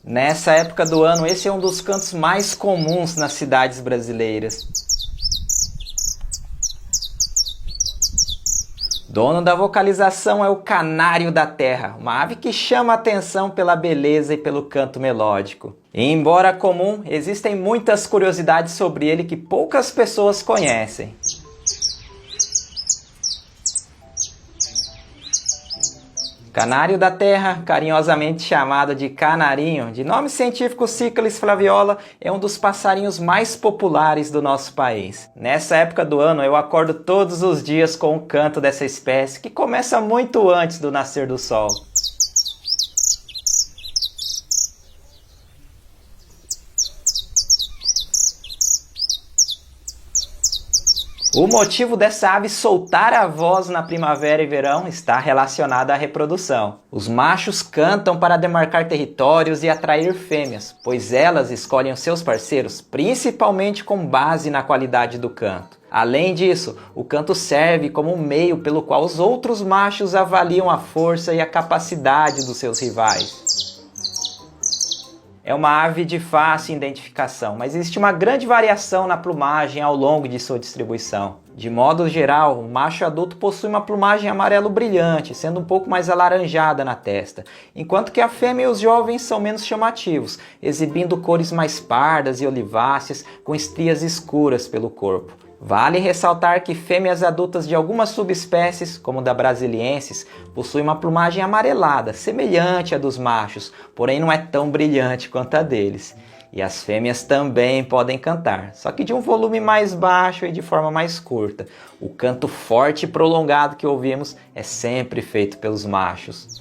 Nessa época do ano, esse é um dos cantos mais comuns nas cidades brasileiras. Dono da vocalização é o canário da terra, uma ave que chama a atenção pela beleza e pelo canto melódico. E embora comum, existem muitas curiosidades sobre ele que poucas pessoas conhecem. Canário da terra, carinhosamente chamado de canarinho, de nome científico Cichlis flaviola, é um dos passarinhos mais populares do nosso país. Nessa época do ano eu acordo todos os dias com o canto dessa espécie, que começa muito antes do nascer do sol. O motivo dessa ave soltar a voz na primavera e verão está relacionado à reprodução. Os machos cantam para demarcar territórios e atrair fêmeas, pois elas escolhem os seus parceiros principalmente com base na qualidade do canto. Além disso, o canto serve como um meio pelo qual os outros machos avaliam a força e a capacidade dos seus rivais. É uma ave de fácil identificação, mas existe uma grande variação na plumagem ao longo de sua distribuição. De modo geral, o macho adulto possui uma plumagem amarelo brilhante, sendo um pouco mais alaranjada na testa, enquanto que a fêmea e os jovens são menos chamativos, exibindo cores mais pardas e oliváceas com estrias escuras pelo corpo. Vale ressaltar que fêmeas adultas de algumas subespécies, como da brasiliensis, possuem uma plumagem amarelada, semelhante à dos machos, porém não é tão brilhante quanto a deles. E as fêmeas também podem cantar, só que de um volume mais baixo e de forma mais curta. O canto forte e prolongado que ouvimos é sempre feito pelos machos.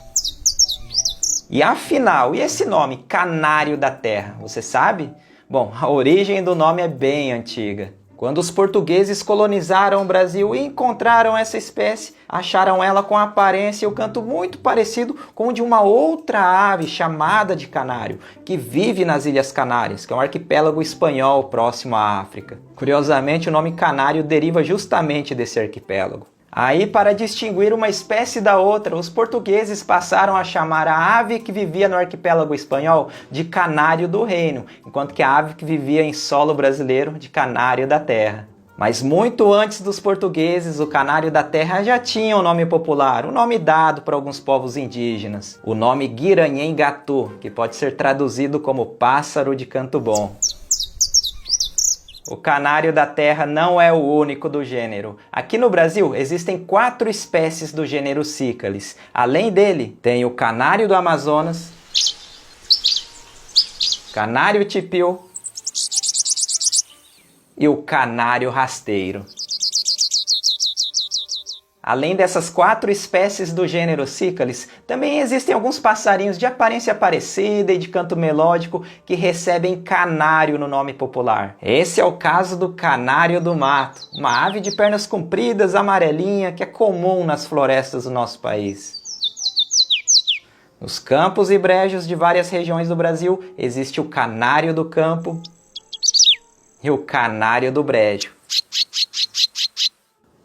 E afinal, e esse nome, canário da terra, você sabe? Bom, a origem do nome é bem antiga. Quando os portugueses colonizaram o Brasil e encontraram essa espécie, acharam ela com a aparência e o canto muito parecido com o de uma outra ave chamada de canário, que vive nas Ilhas Canárias, que é um arquipélago espanhol próximo à África. Curiosamente, o nome canário deriva justamente desse arquipélago. Aí, para distinguir uma espécie da outra, os portugueses passaram a chamar a ave que vivia no arquipélago espanhol de canário do reino, enquanto que a ave que vivia em solo brasileiro de canário da terra. Mas muito antes dos portugueses, o canário da terra já tinha um nome popular, um nome dado por alguns povos indígenas, o nome Guiranhém-Gatu, que pode ser traduzido como pássaro de canto bom. O canário da terra não é o único do gênero. Aqui no Brasil existem 4 espécies do gênero Cichlis. Além dele, tem o canário do Amazonas, canário tipil e o canário rasteiro. Além dessas 4 espécies do gênero Cichlis, também existem alguns passarinhos de aparência parecida e de canto melódico que recebem canário no nome popular. Esse é o caso do canário do mato, uma ave de pernas compridas, amarelinha, que é comum nas florestas do nosso país. Nos campos e brejos de várias regiões do Brasil, existe o canário do campo e o canário do brejo.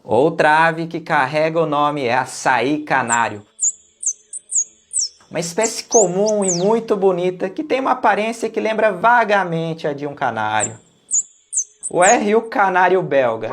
Outra ave que carrega o nome é açaí canário. Uma espécie comum e muito bonita que tem uma aparência que lembra vagamente a de um canário. E o canário belga?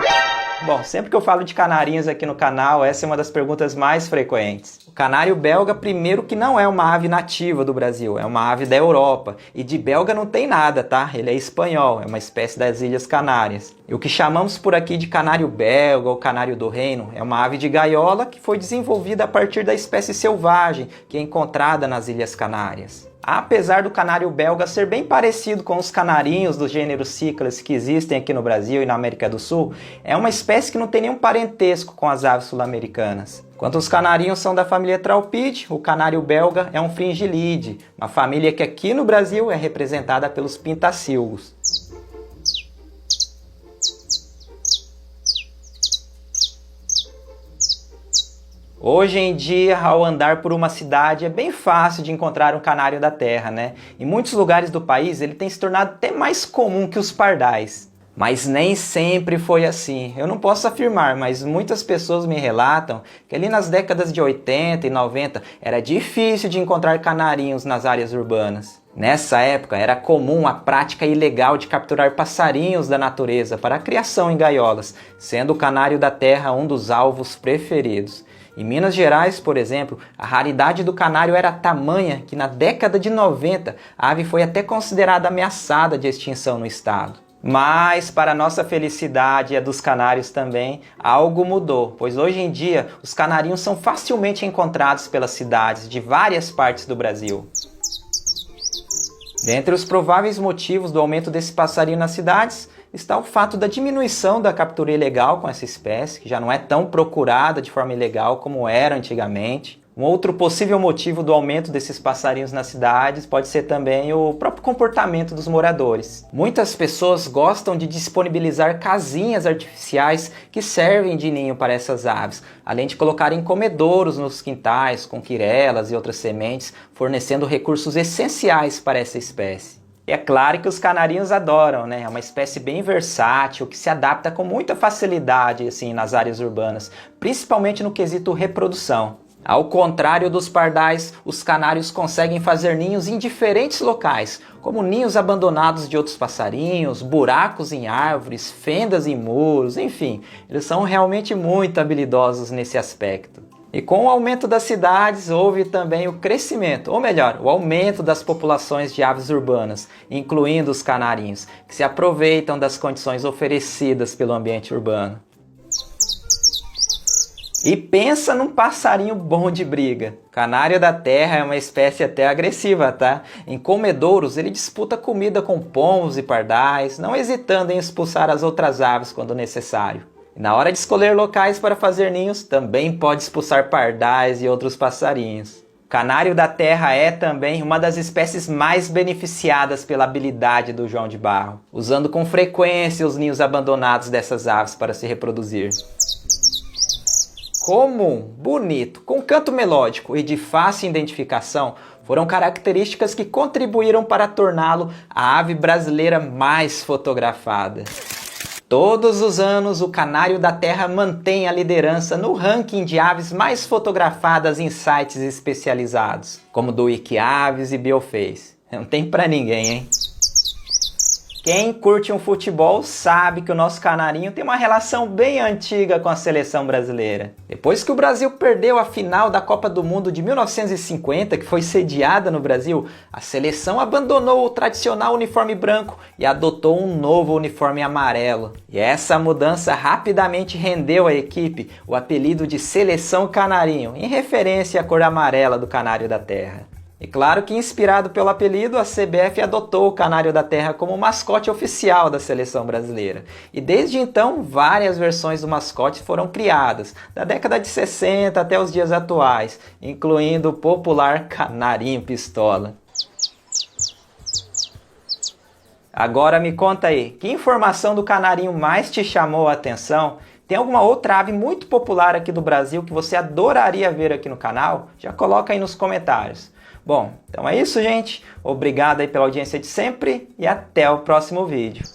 Bom, sempre que eu falo de canarinhos aqui no canal, essa é uma das perguntas mais frequentes. O canário belga, primeiro que não é uma ave nativa do Brasil, é uma ave da Europa. E de belga não tem nada, tá? Ele é espanhol, é uma espécie das Ilhas Canárias. E o que chamamos por aqui de canário belga ou canário do reino é uma ave de gaiola que foi desenvolvida a partir da espécie selvagem que é encontrada nas Ilhas Canárias. Apesar do canário belga ser bem parecido com os canarinhos do gênero Cichlis que existem aqui no Brasil e na América do Sul, é uma espécie que não tem nenhum parentesco com as aves sul-americanas. Enquanto os canarinhos são da família Traupidae, o canário belga é um fringilide, uma família que aqui no Brasil é representada pelos pintacilgos. Hoje em dia, ao andar por uma cidade, é bem fácil de encontrar um canário da terra, né? Em muitos lugares do país, ele tem se tornado até mais comum que os pardais. Mas nem sempre foi assim. Eu não posso afirmar, mas muitas pessoas me relatam que ali nas décadas de 80 e 90 era difícil de encontrar canarinhos nas áreas urbanas. Nessa época era comum a prática ilegal de capturar passarinhos da natureza para a criação em gaiolas, sendo o canário da terra um dos alvos preferidos. Em Minas Gerais, por exemplo, a raridade do canário era tamanha que na década de 90 a ave foi até considerada ameaçada de extinção no estado. Mas, para nossa felicidade e a dos canários também, algo mudou, pois hoje em dia os canarinhos são facilmente encontrados pelas cidades de várias partes do Brasil. Dentre os prováveis motivos do aumento desse passarinho nas cidades está o fato da diminuição da captura ilegal com essa espécie, que já não é tão procurada de forma ilegal como era antigamente. Um outro possível motivo do aumento desses passarinhos nas cidades pode ser também o próprio comportamento dos moradores. Muitas pessoas gostam de disponibilizar casinhas artificiais que servem de ninho para essas aves, além de colocarem comedouros nos quintais com quirelas e outras sementes, fornecendo recursos essenciais para essa espécie. E é claro que os canarinhos adoram, né? É uma espécie bem versátil, que se adapta com muita facilidade assim, nas áreas urbanas, principalmente no quesito reprodução. Ao contrário dos pardais, os canários conseguem fazer ninhos em diferentes locais, como ninhos abandonados de outros passarinhos, buracos em árvores, fendas em muros, enfim, eles são realmente muito habilidosos nesse aspecto. E com o aumento das cidades, houve também o crescimento, ou melhor, o aumento das populações de aves urbanas, incluindo os canarinhos, que se aproveitam das condições oferecidas pelo ambiente urbano. E pensa num passarinho bom de briga. O canário da terra é uma espécie até agressiva, tá? Em comedouros ele disputa comida com pombos e pardais, não hesitando em expulsar as outras aves quando necessário. E na hora de escolher locais para fazer ninhos, também pode expulsar pardais e outros passarinhos. O canário da terra é também uma das espécies mais beneficiadas pela habilidade do João de Barro, usando com frequência os ninhos abandonados dessas aves para se reproduzir. Comum, bonito, com canto melódico e de fácil identificação foram características que contribuíram para torná-lo a ave brasileira mais fotografada. Todos os anos, o canário da terra mantém a liderança no ranking de aves mais fotografadas em sites especializados, como do Wikiaves e Bioface. Não tem pra ninguém, hein? Quem curte um futebol sabe que o nosso canarinho tem uma relação bem antiga com a seleção brasileira. Depois que o Brasil perdeu a final da Copa do Mundo de 1950, que foi sediada no Brasil, a seleção abandonou o tradicional uniforme branco e adotou um novo uniforme amarelo. E essa mudança rapidamente rendeu à equipe o apelido de Seleção Canarinho, em referência à cor amarela do canário da terra. E claro que, inspirado pelo apelido, a CBF adotou o canário da terra como mascote oficial da seleção brasileira. E desde então, várias versões do mascote foram criadas, da década de 60 até os dias atuais, incluindo o popular canarinho pistola. Agora me conta aí, que informação do canarinho mais te chamou a atenção? Tem alguma outra ave muito popular aqui do Brasil que você adoraria ver aqui no canal? Já coloca aí nos comentários. Bom, então é isso, gente. Obrigado aí pela audiência de sempre e até o próximo vídeo.